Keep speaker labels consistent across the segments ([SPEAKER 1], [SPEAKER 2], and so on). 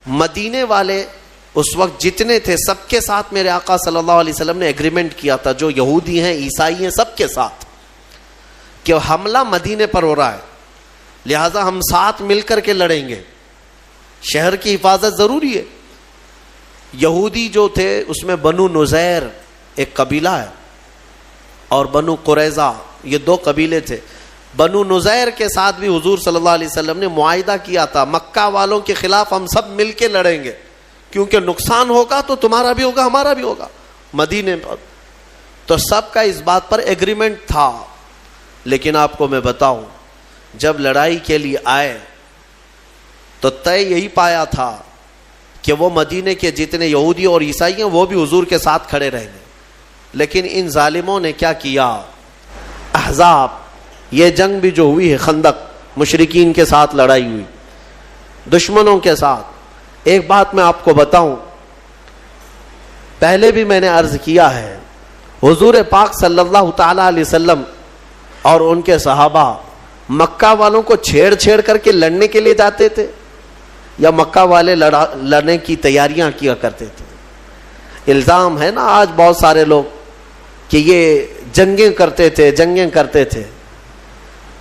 [SPEAKER 1] مدینے والے اس وقت جتنے تھے سب کے ساتھ میرے آقا صلی اللہ علیہ وسلم نے ایگریمنٹ کیا تھا، جو یہودی ہیں عیسائی ہیں سب کے ساتھ، کہ حملہ مدینے پر ہو رہا ہے، لہذا ہم ساتھ مل کر کے لڑیں گے، شہر کی حفاظت ضروری ہے۔ یہودی جو تھے اس میں بنو نذیر ایک قبیلہ ہے اور بنو قریظہ، یہ دو قبیلے تھے۔ بنو نذیر کے ساتھ بھی حضور صلی اللہ علیہ وسلم نے معاہدہ کیا تھا، مکہ والوں کے خلاف ہم سب مل کے لڑیں گے، کیونکہ نقصان ہوگا تو تمہارا بھی ہوگا ہمارا بھی ہوگا مدینے پر۔ تو سب کا اس بات پر ایگریمنٹ تھا۔ لیکن آپ کو میں بتاؤں، جب لڑائی کے لیے آئے تو طے یہی پایا تھا کہ وہ مدینے کے جتنے یہودی اور عیسائی ہیں وہ بھی حضور کے ساتھ کھڑے رہیں گے۔ لیکن ان ظالموں نے کیا کیا، احزاب، یہ جنگ بھی جو ہوئی ہے خندق، مشرکین کے ساتھ لڑائی ہوئی، دشمنوں کے ساتھ۔ ایک بات میں آپ کو بتاؤں، پہلے بھی میں نے عرض کیا ہے، حضور پاک صلی اللہ تعالی علیہ وسلم اور ان کے صحابہ مکہ والوں کو چھیڑ چھیڑ کر کے لڑنے کے لیے جاتے تھے، یا مکہ والے لڑنے کی تیاریاں کیا کرتے تھے؟ الزام ہے نا آج بہت سارے لوگ کہ یہ جنگیں کرتے تھے۔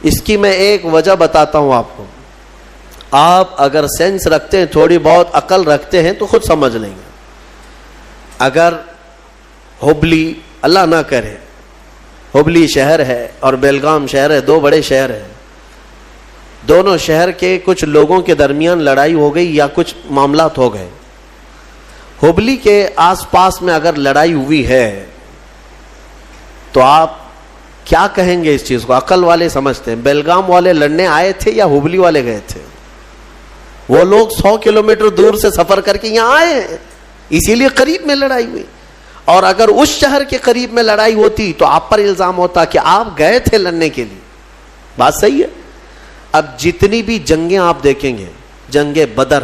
[SPEAKER 1] اس کی میں ایک وجہ بتاتا ہوں آپ کو، آپ اگر سینس رکھتے ہیں، تھوڑی بہت عقل رکھتے ہیں تو خود سمجھ لیں گے۔ اگر ہبلی، اللہ نہ کرے، ہبلی شہر ہے اور بیلگام شہر ہے، دو بڑے شہر ہیں، دونوں شہر کے کچھ لوگوں کے درمیان لڑائی ہو گئی یا کچھ معاملات ہو گئے، ہبلی کے آس پاس میں اگر لڑائی ہوئی ہے تو آپ کیا کہیں گے اس چیز کو؟ عقل والے سمجھتے ہیں بیلگام والے لڑنے آئے تھے یا ہبلی والے گئے تھے؟ وہ لوگ 100 کلومیٹر دور سے سفر کر کے یہاں آئے ہیں، اسی لیے قریب میں لڑائی ہوئی۔ اور اگر اس شہر کے قریب میں لڑائی ہوتی تو آپ پر الزام ہوتا کہ آپ گئے تھے لڑنے کے لیے۔ بات صحیح ہے۔ اب جتنی بھی جنگیں آپ دیکھیں گے، جنگ بدر،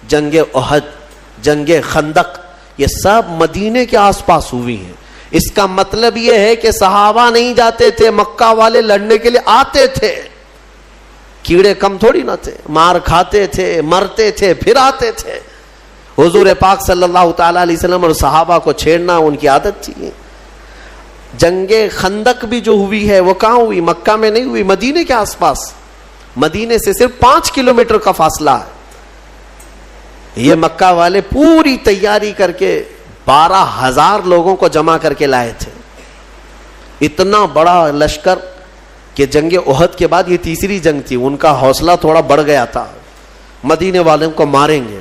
[SPEAKER 1] جنگ احد، جنگ خندق، یہ سب مدینے کے آس پاس ہوئی ہیں۔ اس کا مطلب یہ ہے کہ صحابہ نہیں جاتے تھے، مکہ والے لڑنے کے لیے آتے تھے، کیڑے کم تھوڑی نہ تھے، مار کھاتے تھے، مرتے تھے، پھر آتے تھے۔ حضور پاک صلی اللہ تعالی علیہ وسلم اور صحابہ کو چھیڑنا ان کی عادت تھی۔ جنگ خندق بھی جو ہوئی ہے وہ کہاں ہوئی؟ مکہ میں نہیں ہوئی، مدینے کے آس پاس، مدینے سے صرف 5 کلومیٹر کا فاصلہ ہے۔ یہ مکہ والے پوری تیاری کر کے 12,000 لوگوں کو جمع کر کے لائے تھے، اتنا بڑا لشکر کہ جنگ احد کے بعد یہ تیسری جنگ تھی، ان کا حوصلہ تھوڑا بڑھ گیا تھا، مدینے والوں کو ماریں گے۔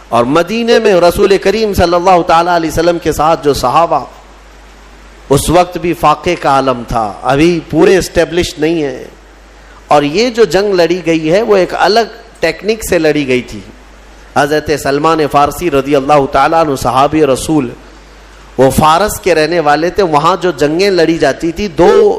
[SPEAKER 1] اور مدینے میں رسول کریم صلی اللہ تعالی علیہ وسلم کے ساتھ جو صحابہ، اس وقت بھی فاقے کا عالم تھا، ابھی پورے اسٹیبلش نہیں ہے۔ اور یہ جو جنگ لڑی گئی ہے وہ ایک الگ ٹیکنیک سے لڑی گئی تھی۔ حضرت سلمان فارسی رضی اللہ تعالیٰ عنہ صحابی رسول، وہ فارس کے رہنے والے تھے۔ وہاں جو جنگیں لڑی جاتی تھی، دو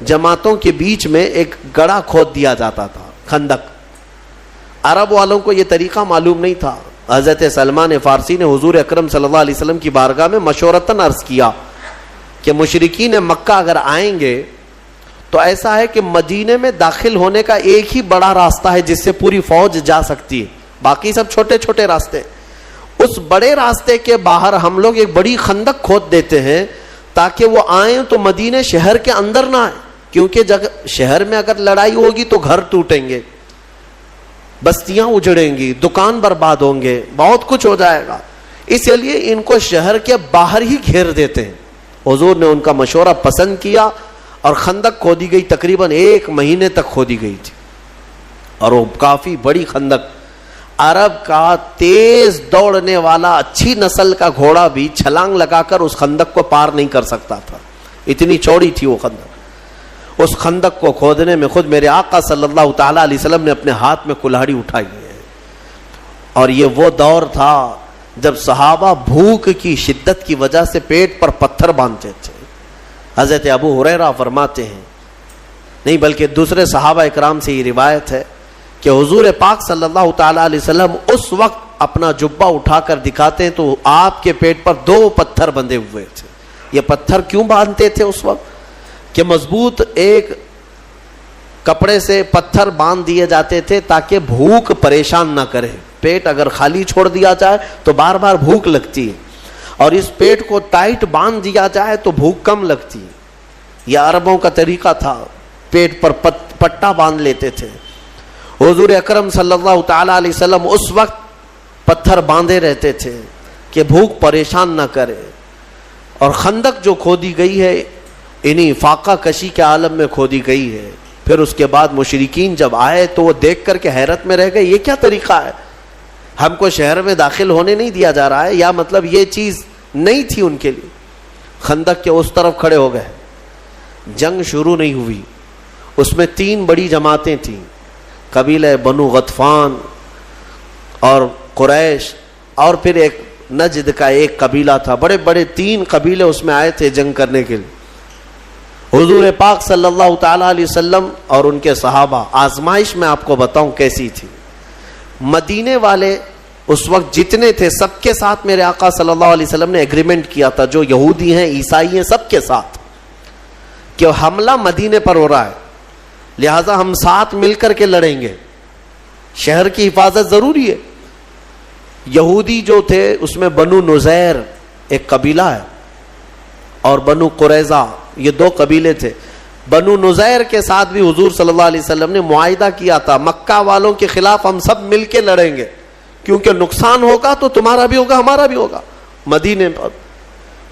[SPEAKER 1] جماعتوں کے بیچ میں ایک گڑھا کھود دیا جاتا تھا، خندق۔ عرب والوں کو یہ طریقہ معلوم نہیں تھا۔ حضرت سلمان فارسی نے حضور اکرم صلی اللہ علیہ وسلم کی بارگاہ میں مشورتاً عرض کیا کہ مشرکین مکہ اگر آئیں گے تو ایسا ہے کہ مدینے میں داخل ہونے کا ایک ہی بڑا راستہ ہے جس سے پوری فوج جا سکتی ہے، باقی سب چھوٹے چھوٹے راستے۔ اس بڑے راستے کے باہر ہم لوگ ایک بڑی خندق کھود دیتے ہیں تاکہ وہ آئیں تو مدینے شہر کے اندر نہ آئیں، کیونکہ شہر میں اگر لڑائی ہوگی تو گھر ٹوٹیں گے، بستیاں اجڑیں گی، دکان برباد ہوں گے، بہت کچھ ہو جائے گا، اس لیے ان کو شہر کے باہر ہی گھیر دیتے ہیں۔ حضور نے ان کا مشورہ پسند کیا اور خندق کھودی گئی، تقریباً 1 مہینے تک کھودی گئی تھی، اور وہ کافی بڑی خندق۔ عرب کا تیز دوڑنے والا اچھی نسل کا گھوڑا بھی چھلانگ لگا کر اس خندق کو پار نہیں کر سکتا تھا، اتنی چوڑی تھی وہ خندق۔ اس خندق کو کھودنے میں خود میرے آقا صلی اللہ تعالی علیہ وسلم نے اپنے ہاتھ میں کلہاڑی اٹھائی ہے۔ اور یہ وہ دور تھا جب صحابہ بھوک کی شدت کی وجہ سے پیٹ پر پتھر باندھتے تھے۔ حضرت ابو ہریرہ فرماتے ہیں، نہیں بلکہ دوسرے صحابہ اکرام سے یہ روایت ہے کہ حضور پاک صلی اللہ تعالی علیہ وسلم اس وقت اپنا جبہ اٹھا کر دکھاتے ہیں تو آپ کے پیٹ پر 2 پتھر بندھے ہوئے تھے۔ یہ پتھر کیوں باندھتے تھے اس وقت؟ کہ مضبوط ایک کپڑے سے پتھر باندھ دیے جاتے تھے تاکہ بھوک پریشان نہ کرے پیٹ اگر خالی چھوڑ دیا جائے تو بار بار بھوک لگتی ہے، اور اس پیٹ کو ٹائٹ باندھ دیا جائے تو بھوک کم لگتی ہے۔ یہ عربوں کا طریقہ تھا، پیٹ پر پٹا باندھ لیتے تھے۔ حضور اکرم صلی اللہ تعالی علیہ وسلم اس وقت پتھر باندھے رہتے تھے کہ بھوک پریشان نہ کرے۔ اور خندق جو کھودی گئی ہے انہی فاقہ کشی کے عالم میں کھودی گئی ہے۔ پھر اس کے بعد مشرکین جب آئے تو وہ دیکھ کر کے حیرت میں رہ گئے، یہ کیا طریقہ ہے، ہم کو شہر میں داخل ہونے نہیں دیا جا رہا ہے، یا مطلب یہ چیز نہیں تھی ان کے لیے۔ خندق کے اس طرف کھڑے ہو گئے، جنگ شروع نہیں ہوئی۔ اس میں 3 بڑی جماعتیں تھیں، قبیلہ بنو غطفان اور قریش، اور پھر ایک نجد کا ایک قبیلہ تھا۔ بڑے بڑے 3 قبیلے اس میں آئے تھے جنگ کرنے کے لیے۔ حضور پاک صلی اللہ تعالی علیہ وسلم اور ان کے صحابہ، آزمائش میں آپ کو بتاؤں کیسی تھی۔ مدینے والے اس وقت جتنے تھے سب کے ساتھ میرے آقا صلی اللہ علیہ وسلم نے ایگریمنٹ کیا تھا، جو یہودی ہیں عیسائی ہیں سب کے ساتھ، کہ حملہ مدینے پر ہو رہا ہے، لہذا ہم ساتھ مل کر کے لڑیں گے، شہر کی حفاظت ضروری ہے۔ یہودی جو تھے اس میں بنو نذیر ایک قبیلہ ہے اور بنو قریظہ، یہ 2 قبیلے تھے۔ بنو نذیر کے ساتھ بھی حضور صلی اللہ علیہ وسلم نے معاہدہ کیا تھا، مکہ والوں کے خلاف ہم سب مل کے لڑیں گے، کیونکہ نقصان ہوگا تو تمہارا بھی ہوگا ہمارا بھی ہوگا مدینے پر۔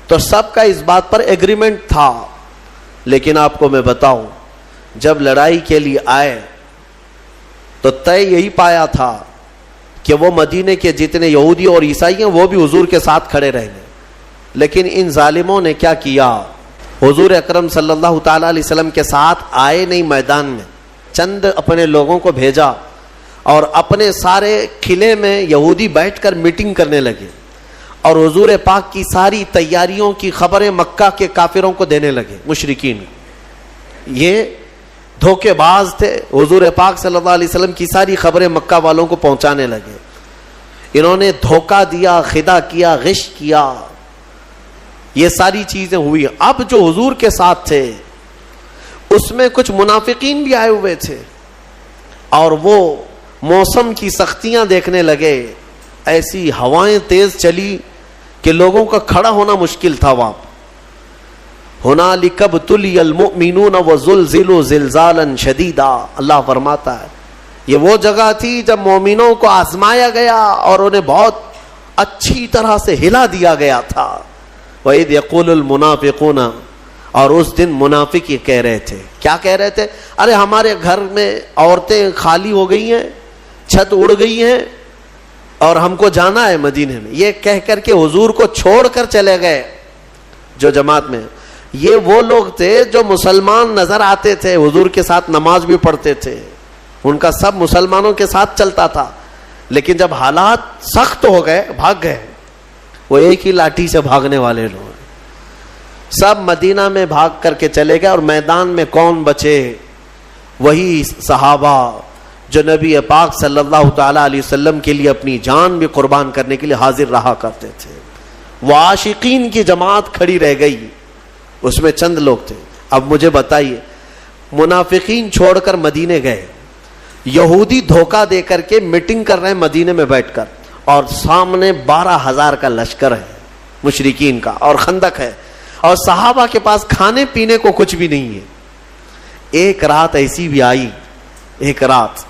[SPEAKER 1] تو سب کا اس بات پر ایگریمنٹ تھا۔ لیکن آپ کو میں بتاؤں، جب لڑائی کے لیے آئے تو طے یہی پایا تھا کہ وہ مدینے کے جتنے یہودی اور عیسائی ہیں وہ بھی حضور کے ساتھ کھڑے رہیں گے۔ لیکن ان ظالموں نے کیا کیا، حضور اکرم صلی اللہ تعالی علیہ وسلم کے ساتھ آئے نہیں میدان میں، چند اپنے لوگوں کو بھیجا اور اپنے سارے قلعے میں یہودی بیٹھ کر میٹنگ کرنے لگے، اور حضور پاک کی ساری تیاریوں کی خبریں مکہ کے کافروں کو دینے لگے، مشرکین۔ یہ دھوکے باز تھے، حضور پاک صلی اللہ علیہ وسلم کی ساری خبریں مکہ والوں کو پہنچانے لگے۔ انہوں نے دھوکہ دیا، خدا کیا، غش کیا، یہ ساری چیزیں ہوئی۔ اب جو حضور کے ساتھ تھے اس میں کچھ منافقین بھی آئے ہوئے تھے، اور وہ موسم کی سختیاں دیکھنے لگے، ایسی ہوائیں تیز چلی کہ لوگوں کا کھڑا ہونا مشکل تھا وہاں۔ هُنَالِكَ ابْتُلِيَ الْمُؤْمِنُونَ وَزُلْزِلُوا زِلْزَالًا شَدِيدًا، اللہ فرماتا ہے یہ وہ جگہ تھی جب مومنوں کو آزمایا گیا اور انہیں بہت اچھی طرح سے ہلا دیا گیا تھا۔ وَإِذْ يَقُولُ الْمُنَافِقُونَ، اور اس دن منافق یہ کہہ رہے تھے، کیا کہہ رہے تھے، ارے ہمارے گھر میں عورتیں خالی ہو گئی ہیں، چھت اڑ گئی ہیں اور ہم کو جانا ہے مدینے میں، یہ کہہ کر کے حضور کو چھوڑ کر چلے گئے۔ جو جماعت میں یہ وہ لوگ تھے جو مسلمان نظر آتے تھے، حضور کے ساتھ نماز بھی پڑھتے تھے، ان کا سب مسلمانوں کے ساتھ چلتا تھا، لیکن جب حالات سخت ہو گئے بھاگ گئے۔ وہ ایک ہی لاٹھی سے بھاگنے والے لوگ سب مدینہ میں بھاگ کر کے چلے گئے، اور میدان میں کون بچے، وہی صحابہ جو نبی پاک صلی اللہ تعالی علیہ وسلم کے لیے اپنی جان بھی قربان کرنے کے لیے حاضر رہا کرتے تھے۔ وہ عاشقین کی جماعت کھڑی رہ گئی، اس میں چند لوگ تھے۔ اب مجھے بتائیے، منافقین چھوڑ کر مدینے گئے، یہودی دھوکہ دے کر کے میٹنگ کر رہے ہیں مدینے میں بیٹھ کر، اور سامنے 12,000 کا لشکر ہے مشرکین کا، اور خندق ہے، اور صحابہ کے پاس کھانے پینے کو کچھ بھی نہیں ہے۔ ایک رات ایسی بھی آئی، ایک رات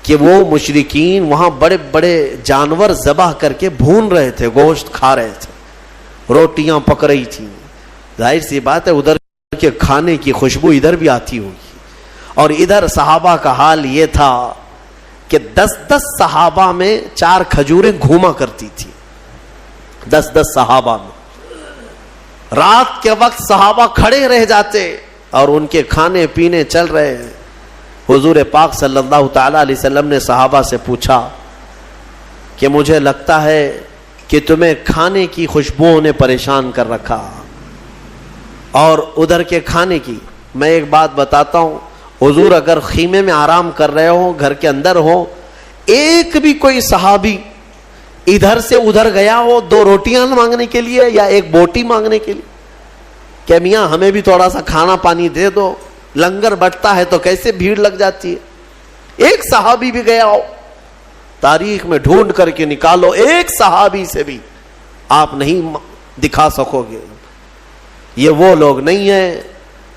[SPEAKER 1] کہ وہ مشرکین وہاں بڑے بڑے جانور ذبح کر کے بھون رہے تھے، گوشت کھا رہے تھے، روٹیاں پک رہی تھیں۔ ظاہر سی بات ہے ادھر کے کھانے کی خوشبو ادھر بھی آتی ہوگی، اور ادھر صحابہ کا حال یہ تھا کہ 10 صحابہ میں 4 کھجوریں گھوما کرتی تھی، 10 صحابہ میں۔ رات کے وقت صحابہ کھڑے رہ جاتے اور ان کے کھانے پینے چل رہے ہیں۔ حضور پاک صلی اللہ تعالی علیہ وسلم نے صحابہ سے پوچھا کہ مجھے لگتا ہے کہ تمہیں کھانے کی خوشبوؤں نے پریشان کر رکھا، اور ادھر کے کھانے کی۔ میں ایک بات بتاتا ہوں، حضور اگر خیمے میں آرام کر رہے ہو، گھر کے اندر ہو، ایک بھی کوئی صحابی ادھر سے ادھر گیا ہو 2 روٹیاں مانگنے کے لیے یا 1 بوٹی مانگنے کے لیے کہ میاں ہمیں بھی تھوڑا سا کھانا پانی دے دو، لنگر بٹتا ہے تو کیسے بھیڑ لگ جاتی ہے، ایک صحابی بھی گیا ہو؟ تاریخ میں ڈھونڈ کر کے نکالو، ایک صحابی سے بھی آپ نہیں دکھا سکو گے۔ یہ وہ لوگ نہیں ہیں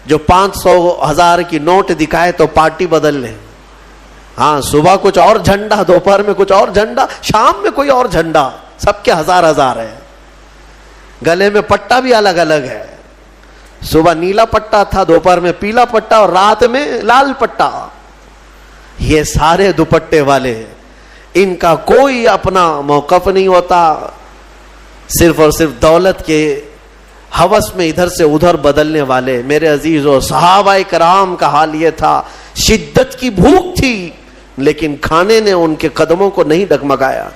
[SPEAKER 1] جو 500 1000 کی نوٹ دکھائے تو پارٹی بدل لیں۔ ہاں، صبح کچھ اور جھنڈا، دوپہر میں کچھ اور جھنڈا، شام میں کوئی اور جھنڈا، سب کے 1000 ہے۔ گلے میں پٹا بھی الگ الگ ہے، صبح نیلا پٹا تھا، دوپہر میں پیلا پٹا اور رات میں لال پٹا۔ یہ سارے دوپٹے والے، ان کا کوئی اپنا موقف نہیں ہوتا، صرف اور صرف دولت کے ہوس میں ادھر سے ادھر بدلنے والے۔ میرے عزیزو، صحابہ کرام کا حال یہ تھا، شدت کی بھوک تھی لیکن کھانے نے ان کے قدموں کو نہیں ڈگمگایا۔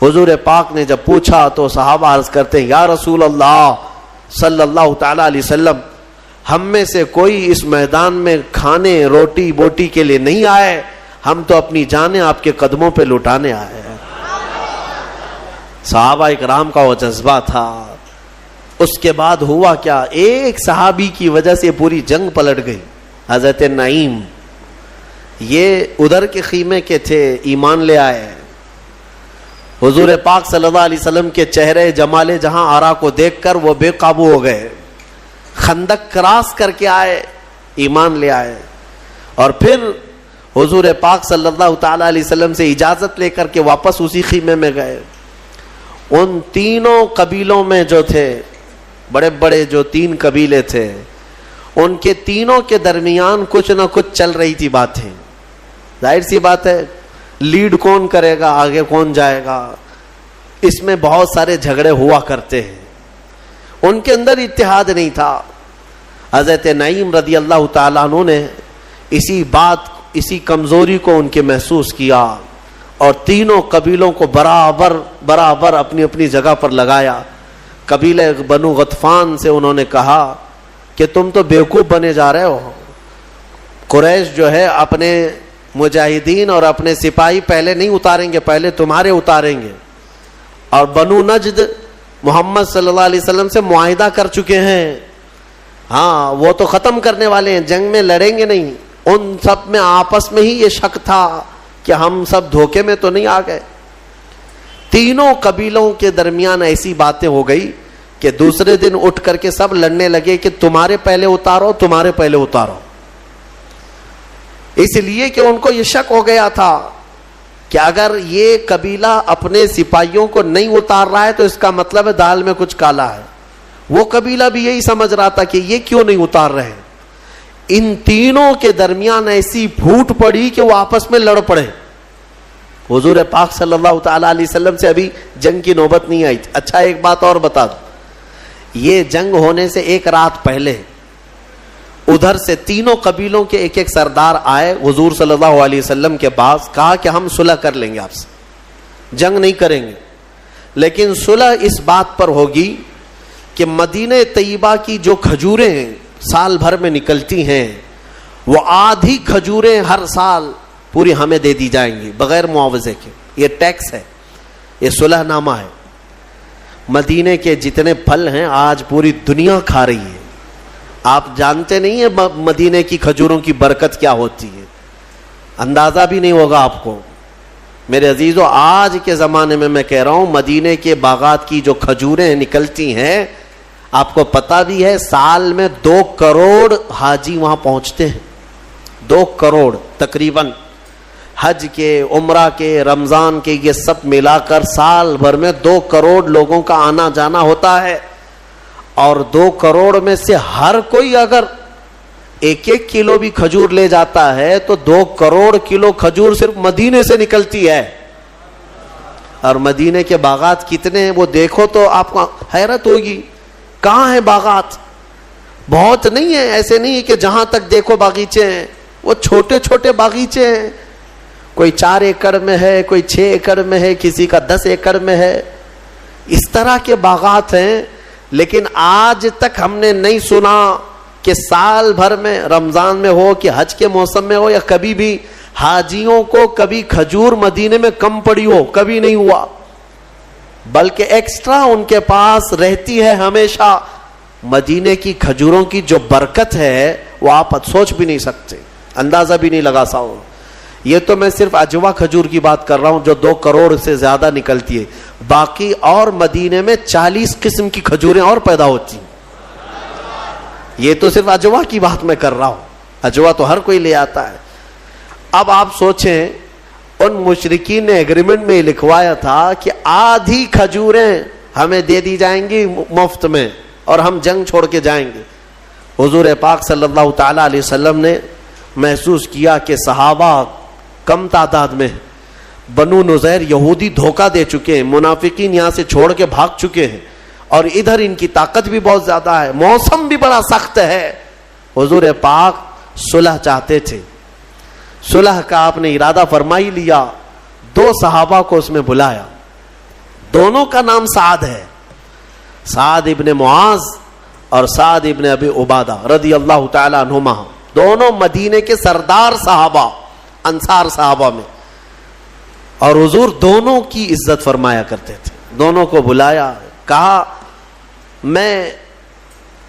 [SPEAKER 1] حضور پاک نے جب پوچھا تو صحابہ عرض کرتے ہیں، یا رسول اللہ صلی اللہ تعالی علیہ وسلم، ہم میں سے کوئی اس میدان میں کھانے روٹی بوٹی کے لیے نہیں آئے، ہم تو اپنی جانیں آپ کے قدموں پہ لٹانے آئے ہیں۔ صحابہ کرام کا وہ جذبہ تھا۔ اس کے بعد ہوا کیا، ایک صحابی کی وجہ سے پوری جنگ پلٹ گئی۔ حضرت نعیم، یہ ادھر کے خیمے کے تھے، ایمان لے آئے۔ حضور پاک صلی اللہ علیہ وسلم کے چہرے جمال جہاں آرا کو دیکھ کر وہ بے قابو ہو گئے، خندق کراس کر کے آئے، ایمان لے آئے، اور پھر حضور پاک صلی اللہ تعالی علیہ وسلم سے اجازت لے کر کے واپس اسی خیمے میں گئے۔ ان تینوں قبیلوں میں جو تھے، بڑے بڑے جو 3 قبیلے تھے، ان کے تینوں کے درمیان کچھ نہ کچھ چل رہی تھی باتیں۔ ظاہر سی بات ہے، لیڈ کون کرے گا، آگے کون جائے گا، اس میں بہت سارے جھگڑے ہوا کرتے ہیں۔ ان کے اندر اتحاد نہیں تھا۔ حضرت نعیم رضی اللہ تعالیٰ عنہ نے اسی کمزوری کو ان کے محسوس کیا اور تینوں قبیلوں کو برابر اپنی اپنی جگہ پر لگایا۔ قبیلہ بنو غطفان سے انہوں نے کہا کہ تم تو بیوقوف بنے جا رہے ہو، قریش جو ہے اپنے مجاہدین اور اپنے سپاہی پہلے نہیں اتاریں گے، پہلے تمہارے اتاریں گے، اور بنو نجد محمد صلی اللہ علیہ وسلم سے معاہدہ کر چکے ہیں، ہاں وہ تو ختم کرنے والے ہیں، جنگ میں لڑیں گے نہیں۔ ان سب میں آپس میں ہی یہ شک تھا کہ ہم سب دھوکے میں تو نہیں آ گئے۔ تینوں قبیلوں کے درمیان ایسی باتیں ہو گئی کہ دوسرے دن اٹھ کر کے سب لڑنے لگے کہ تمہارے پہلے اتارو، تمہارے پہلے اتارو، اس لیے کہ ان کو یہ شک ہو گیا تھا کہ اگر یہ قبیلہ اپنے سپاہیوں کو نہیں اتار رہا ہے تو اس کا مطلب ہے دال میں کچھ کالا ہے۔ وہ قبیلہ بھی یہی سمجھ رہا تھا کہ یہ کیوں نہیں اتار رہے۔ ان تینوں کے درمیان ایسی پھوٹ پڑی کہ وہ آپس میں لڑ پڑے۔ حضور پاک صلی اللہ تعالی علیہ وسلم سے ابھی جنگ کی نوبت نہیں آئی تھی۔ اچھا ایک بات اور بتا دوں، یہ جنگ ہونے سے ایک رات پہلے ادھر سے تینوں قبیلوں کے ایک ایک سردار آئے حضور صلی اللہ علیہ وسلم کے پاس، کہا کہ ہم صلح کر لیں گے، آپ سے جنگ نہیں کریں گے، لیکن صلح اس بات پر ہوگی کہ مدینہ طیبہ کی جو کھجوریں سال بھر میں نکلتی ہیں، وہ آدھی کھجوریں ہر سال پوری ہمیں دے دی جائیں گی بغیر معاوضے کے۔ یہ ٹیکس ہے، یہ صلح نامہ ہے۔ مدینے کے جتنے پھل ہیں آج پوری دنیا کھا رہی ہے، آپ جانتے نہیں ہیں مدینے کی کھجوروں کی برکت کیا ہوتی ہے، اندازہ بھی نہیں ہوگا آپ کو۔ میرے عزیزو، آج کے زمانے میں کہہ رہا ہوں، مدینے کے باغات کی جو کھجوریں نکلتی ہیں، آپ کو پتہ بھی ہے سال میں 2 کروڑ حاجی وہاں پہنچتے ہیں، 2 کروڑ تقریباً، حج کے، عمرہ کے، رمضان کے، یہ سب ملا کر سال بھر میں 2 کروڑ لوگوں کا آنا جانا ہوتا ہے، اور 2 کروڑ میں سے ہر کوئی اگر 1 کلو بھی کھجور لے جاتا ہے تو 2 کروڑ کلو کھجور صرف مدینے سے نکلتی ہے۔ اور مدینے کے باغات کتنے ہیں وہ دیکھو تو آپ کو حیرت ہوگی، کہاں ہیں باغات؟ بہت نہیں ہے، ایسے نہیں ہے کہ جہاں تک دیکھو باغیچے ہیں، وہ چھوٹے چھوٹے باغیچے ہیں، کوئی 4 ایکڑ میں ہے، کوئی 6 ایکڑ میں ہے، کسی کا 10 ایکڑ میں ہے، اس طرح کے باغات ہیں۔ لیکن آج تک ہم نے نہیں سنا کہ سال بھر میں، رمضان میں ہو کہ حج کے موسم میں ہو یا کبھی بھی، حاجیوں کو کبھی کھجور مدینے میں کم پڑی ہو، کبھی نہیں ہوا، بلکہ ایکسٹرا ان کے پاس رہتی ہے ہمیشہ۔ مدینے کی کھجوروں کی جو برکت ہے وہ آپ سوچ بھی نہیں سکتے، اندازہ بھی نہیں لگا سکتے۔ یہ تو میں صرف اجوا کھجور کی بات کر رہا ہوں جو 2 کروڑ سے زیادہ نکلتی ہے، باقی اور مدینے میں 40 قسم کی کھجوریں اور پیدا ہوتی ہیں. یہ تو صرف اجوا کی بات میں کر رہا ہوں، اجوا تو ہر کوئی لے آتا ہے. اب آپ سوچیں ان مشرکین نے ایگریمنٹ میں لکھوایا تھا کہ آدھی کھجوریں ہمیں دے دی جائیں گی مفت میں اور ہم جنگ چھوڑ کے جائیں گے. حضور پاک صلی اللہ تعالی علیہ وسلم نے محسوس کیا کہ صحابہ کم تعداد میں، بنو نذیر یہودی دھوکہ دے چکے ہیں، منافقین یہاں سے چھوڑ کے بھاگ چکے ہیں، اور ادھر ان کی طاقت بھی بہت زیادہ ہے، موسم بھی بڑا سخت ہے. حضور پاک صلح چاہتے تھے. صلح کا آپ نے ارادہ فرما ہی لیا. 2 صحابہ کو اس میں بلایا، دونوں کا نام سعد ہے، سعد ابن معاذ اور سعد ابن ابی عبادہ رضی اللہ تعالی عنہما، دونوں مدینے کے سردار صحابہ، انصار صحابہ میں. اور حضور دونوں کی عزت فرمایا کرتے تھے. دونوں کو بلایا، کہا میں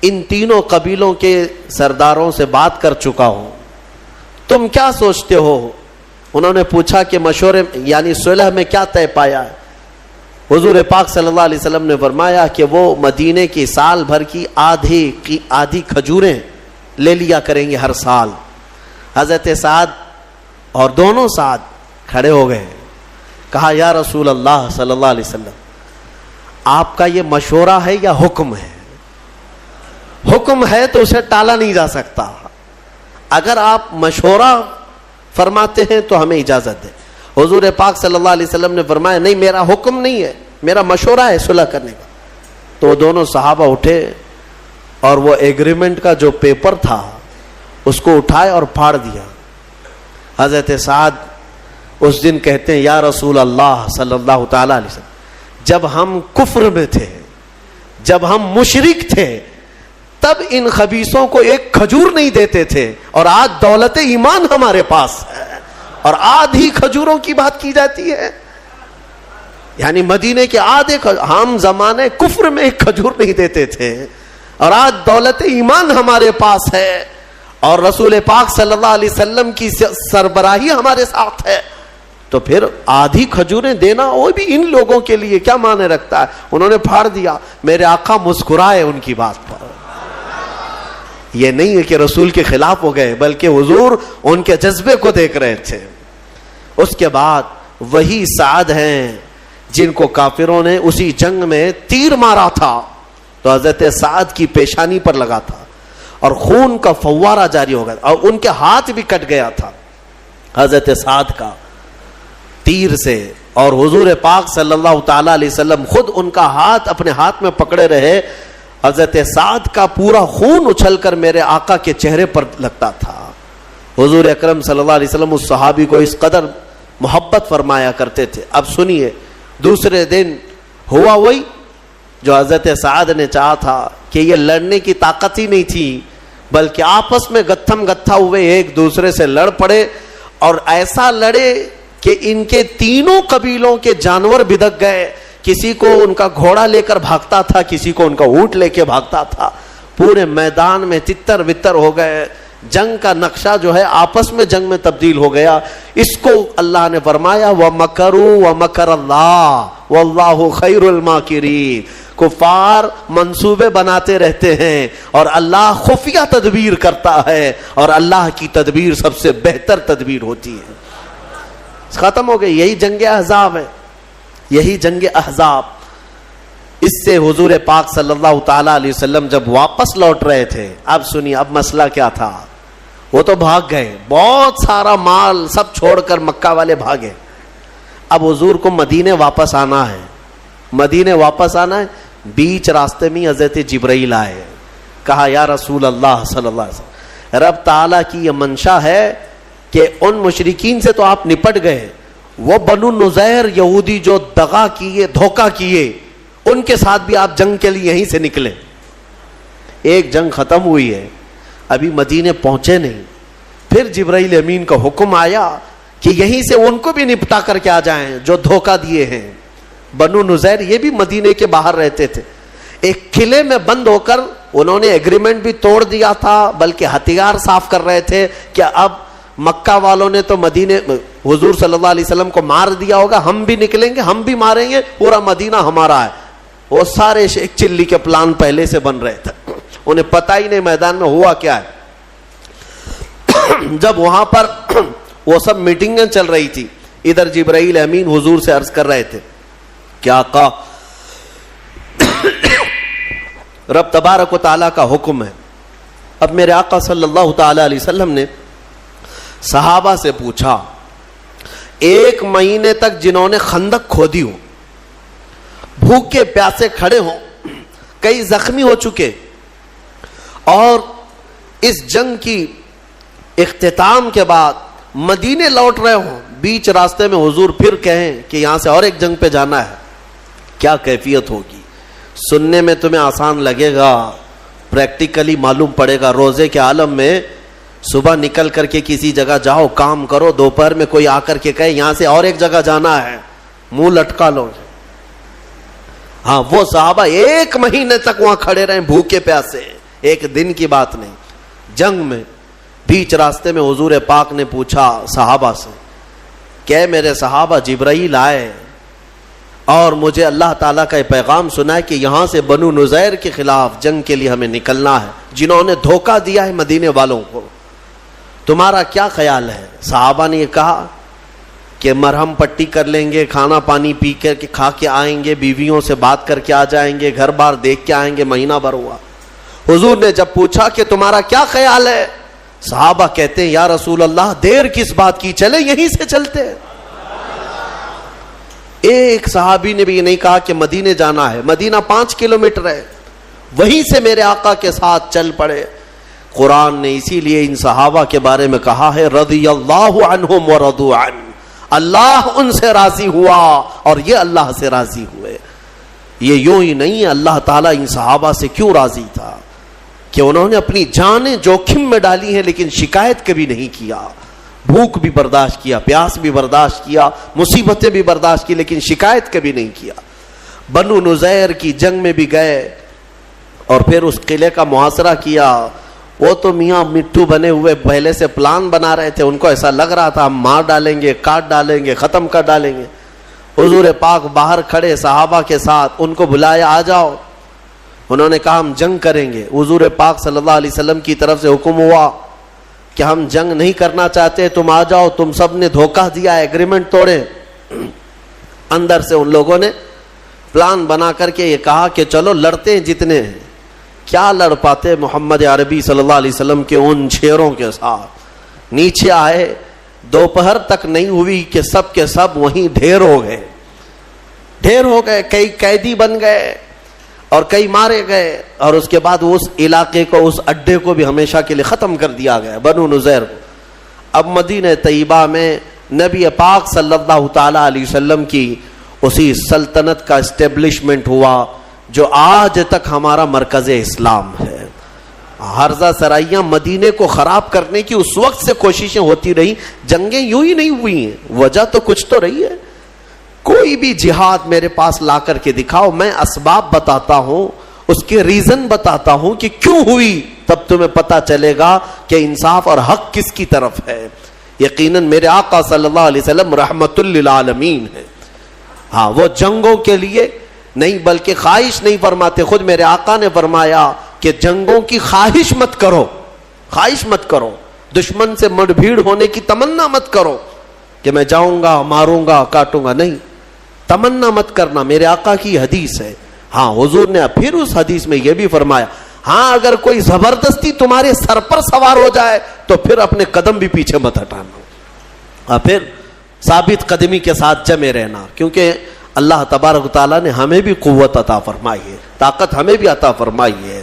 [SPEAKER 1] ان تینوں قبیلوں کے سرداروں سے بات کر چکا ہوں، تم کیا سوچتے ہو؟ انہوں نے پوچھا کہ مشورے یعنی صلح میں کیا طے پایا ہے؟ حضور پاک صلی اللہ علیہ وسلم نے فرمایا کہ وہ مدینے کی سال بھر کی آدھی کھجوریں لے لیا کریں گے ہر سال. حضرت سعد اور دونوں سعد کھڑے ہو گئے، کہا یا رسول اللہ صلی اللہ علیہ وسلم، آپ کا یہ مشورہ ہے یا حکم ہے؟ حکم ہے تو اسے ٹالا نہیں جا سکتا، اگر آپ مشورہ فرماتے ہیں تو ہمیں اجازت دیں. حضور پاک صلی اللہ علیہ وسلم نے فرمایا نہیں، میرا حکم نہیں ہے، میرا مشورہ ہے صلح کرنے کا. تو دونوں صحابہ اٹھے اور وہ ایگریمنٹ کا جو پیپر تھا اس کو اٹھائے اور پھاڑ دیا. حضرت سعد اس دن کہتے ہیں یا رسول اللہ صلی اللہ تعالی علیہ وسلم، جب ہم کفر میں تھے، جب ہم مشرک تھے، تب ان خبیثوں کو ایک کھجور نہیں دیتے تھے، اور آج دولت ایمان ہمارے پاس ہے اور آدھی کھجوروں کی بات کی جاتی ہے. یعنی مدینے کے آدھے ہم زمانے کفر میں ایک کھجور نہیں دیتے تھے، اور آج دولت ایمان ہمارے پاس ہے، اور رسول پاک صلی اللہ علیہ وسلم کی سربراہی ہمارے ساتھ ہے، تو پھر آدھی کھجوریں دینا وہ بھی ان لوگوں کے لیے کیا معنی رکھتا ہے؟ انہوں نے پھاڑ دیا. میرے آقا مسکرائے ان کی بات پر. یہ نہیں ہے کہ رسول کے خلاف ہو گئے، بلکہ حضور ان کے جذبے کو دیکھ رہے تھے. اس کے بعد وہی سعد ہیں جن کو کافروں نے اسی جنگ میں تیر مارا تھا تو حضرت سعد کی پیشانی پر لگا تھا اور خون کا فوارہ جاری ہو گیا، اور ان کے ہاتھ بھی کٹ گیا تھا حضرت سعد کا تیر سے. اور حضور پاک صلی اللہ تعالی علیہ وسلم خود ان کا ہاتھ اپنے ہاتھ میں پکڑے رہے. حضرت سعد کا پورا خون اچھل کر میرے آقا کے چہرے پر لگتا تھا. حضور اکرم صلی اللہ علیہ وسلم اس صحابی کو اس قدر محبت فرمایا کرتے تھے. اب سنیے، دوسرے دن ہوا وہی جو حضرت سعد نے چاہا تھا کہ یہ لڑنے کی طاقت ہی نہیں تھی، بلکہ آپس میں گتھم گتھا ہوئے ایک دوسرے سے لڑ پڑے، اور ایسا لڑے کہ ان کے تینوں قبیلوں کے جانور بدک گئے. کسی کو ان کا گھوڑا لے کر بھاگتا تھا، کسی کو ان کا اونٹ لے کے بھاگتا تھا. پورے میدان میں تتر بتر ہو گئے. جنگ کا نقشہ جو ہے آپس میں جنگ میں تبدیل ہو گیا. اس کو اللہ نے فرمایا وَمَكَرُوا وَمَكَرَ اللَّهُ وَاللَّهُ خَيْرُ الْمَاكِرِينَ. کفار منصوبے بناتے رہتے ہیں اور اللہ خفیہ تدبیر کرتا ہے، اور اللہ کی تدبیر سب سے بہتر تدبیر ہوتی ہے. ختم ہو گئی. یہی جنگ احزاب ہے، یہی جنگ احزاب. اس سے حضور پاک صلی اللہ تعالی علیہ وسلم جب واپس لوٹ رہے تھے، اب سنیے اب مسئلہ کیا تھا. وہ تو بھاگ گئے، بہت سارا مال سب چھوڑ کر مکہ والے بھاگے. اب حضور کو مدینے واپس آنا ہے، مدینے واپس آنا ہے. بیچ راستے میں حضرت جبرائیل آئے. کہا یا رسول اللہ صلی اللہ علیہ وسلم، رب تعالیٰ کی یہ منشا ہے کہ ان مشرکین سے تو آپ نپٹ گئے، وہ بنو نذیر یہودی جو دغا کیے، دھوکہ کیے، ان کے ساتھ بھی آپ جنگ کے لیے یہیں سے نکلے. ایک جنگ ختم ہوئی ہے، ابھی مدینے پہنچے نہیں. پھر جبرائیل امین کا حکم آیا کہ یہیں سے ان کو بھی نپٹا کر کے آ جائیں جو دھوکہ دیے ہیں. بنو نذیر یہ بھی مدینے کے باہر رہتے تھے. ایک قلعے میں بند ہو کر انہوں نے ایگریمنٹ بھی توڑ دیا تھا، بلکہ ہتھیار صاف کر رہے تھے کہ اب مکہ والوں نے تو مدینے حضور صلی اللہ علیہ وسلم کو مار دیا ہوگا, ہم بھی نکلیں گے, ہم بھی ماریں گے, پورا مدینہ ہمارا ہے. وہ سارے شیخ چلی کے پلان پہلے سے بن رہے تھے, انہیں پتہ ہی نہیں میدان میں ہوا کیا ہے. جب وہاں پر وہ سب میٹنگیں چل رہی تھی, ادھر جبرائیل امین حضور سے عرض کر رہے تھے کہ آقا رب تبارک و تعالیٰ کا حکم ہے. اب میرے آقا صلی اللہ تعالی علیہ وسلم نے صحابہ سے پوچھا, 1 مہینے تک جنہوں نے خندق کھودی ہو, بھوکے پیاسے کھڑے ہوں, کئی زخمی ہو چکے, اور اس جنگ کی اختتام کے بعد مدینے لوٹ رہے ہوں, بیچ راستے میں حضور پھر کہیں کہ یہاں سے اور ایک جنگ پہ جانا ہے, کیا کیفیت ہوگی؟ سننے میں تمہیں آسان لگے گا, پریکٹیکلی معلوم پڑے گا. روزے کے عالم میں صبح نکل کر کے کسی جگہ جاؤ, کام کرو, دوپہر میں کوئی آ کر کے کہے یہاں سے اور ایک جگہ جانا ہے, منہ لٹکا لو. ہاں, وہ صحابہ 1 مہینے تک وہاں کھڑے رہے بھوکے پیاسے, ایک دن کی بات نہیں. جنگ میں بیچ راستے میں حضور پاک نے پوچھا صحابہ سے کہ میرے صحابہ, جبرائیل آئے اور مجھے اللہ تعالیٰ کا پیغام سنا ہے کہ یہاں سے بنو نذیر کے خلاف جنگ کے لیے ہمیں نکلنا ہے, جنہوں نے دھوکہ دیا ہے مدینے والوں کو, تمہارا کیا خیال ہے؟ صحابہ نے یہ کہا کہ مرہم پٹی کر لیں گے, کھانا پانی پی کر کے کھا کے آئیں گے, بیویوں سے بات کر کے آ جائیں گے, گھر بار دیکھ کے آئیں گے. مہینہ بھر ہوا, حضور نے جب پوچھا کہ تمہارا کیا خیال ہے, صحابہ کہتے ہیں یا رسول اللہ دیر کس بات کی, چلے یہیں سے چلتے ہیں. ایک صحابی نے بھی یہ نہیں کہا کہ مدینے جانا ہے, مدینہ 5 کلومیٹر ہے, وہیں سے میرے آقا کے ساتھ چل پڑے. قرآن نے اسی لیے ان صحابہ کے بارے میں کہا ہے رضی اللہ عنہم ورضوا عنہ, اللہ ان سے راضی ہوا اور یہ اللہ سے راضی ہوئے. یہ یوں ہی نہیں ہے, اللہ تعالیٰ ان صحابہ سے کیوں راضی تھا کہ انہوں نے اپنی جانیں جوخم میں ڈالی ہیں لیکن شکایت کبھی نہیں کیا, بھوک بھی برداشت کیا, پیاس بھی برداشت کیا, مصیبتیں بھی برداشت کی, لیکن شکایت کبھی نہیں کیا. بنو نذیر کی جنگ میں بھی گئے اور پھر اس قلعے کا محاصرہ کیا. وہ تو میاں مٹھو بنے ہوئے پہلے سے پلان بنا رہے تھے, ان کو ایسا لگ رہا تھا ہم مار ڈالیں گے, کاٹ ڈالیں گے, ختم کر ڈالیں گے. حضور پاک باہر کھڑے صحابہ کے ساتھ, ان کو بلایا, آ جاؤ. انہوں نے کہا ہم جنگ کریں گے. حضور پاک صلی اللہ علیہ وسلم کی طرف سے حکم ہوا کہ ہم جنگ نہیں کرنا چاہتے, تم آ جاؤ. تم سب نے دھوکہ دیا, ایگریمنٹ توڑے. اندر سے ان لوگوں نے پلان بنا کر کے یہ کہا کہ چلو لڑتے ہیں جتنے ہیں. کیا لڑ پاتے محمد عربی صلی اللہ علیہ وسلم کے ان شیروں کے ساتھ. نیچے آئے, دوپہر تک نہیں ہوئی کہ سب کے سب وہیں ڈھیر ہو گئے. کئی قیدی بن گئے اور کئی مارے گئے, اور اس کے بعد اس علاقے کو, اس اڈے کو بھی ہمیشہ کے لیے ختم کر دیا گیا, بنو نذیر کو. اب مدینہ طیبہ میں نبی پاک صلی اللہ تعالی علیہ وسلم کی اسی سلطنت کا اسٹیبلشمنٹ ہوا جو آج تک ہمارا مرکز اسلام ہے. حرزہ سرائیاں مدینے کو خراب کرنے کی اس وقت سے کوششیں ہوتی رہی, جنگیں یوں ہی نہیں ہوئی ہیں, وجہ تو کچھ تو رہی ہے. کوئی بھی جہاد میرے پاس لا کر کے دکھاؤ, میں اسباب بتاتا ہوں, اس کے ریزن بتاتا ہوں کہ کیوں ہوئی, تب تمہیں پتا چلے گا کہ انصاف اور حق کس کی طرف ہے. یقیناً میرے آقا صلی اللہ علیہ وسلم رحمت للعالمین ہے. ہاں, وہ جنگوں کے لیے نہیں بلکہ خواہش نہیں فرماتے. خود میرے آقا نے فرمایا کہ جنگوں کی خواہش مت کرو, دشمن سے مڑ بھیڑ ہونے کی تمنا مت کرو کہ میں جاؤں گا, ماروں گا, کاٹوں گا. نہیں, تمنا مت کرنا, میرے آقا کی حدیث ہے. ہاں, حضور نے پھر اس حدیث میں یہ بھی فرمایا, ہاں اگر کوئی زبردستی تمہارے سر پر سوار ہو جائے تو پھر اپنے قدم بھی پیچھے مت ہٹانا, پھر ثابت قدمی کے ساتھ جمے رہنا, کیونکہ اللہ تبارک و تعالیٰ نے ہمیں بھی قوت عطا فرمائی ہے, طاقت ہمیں بھی عطا فرمائی ہے.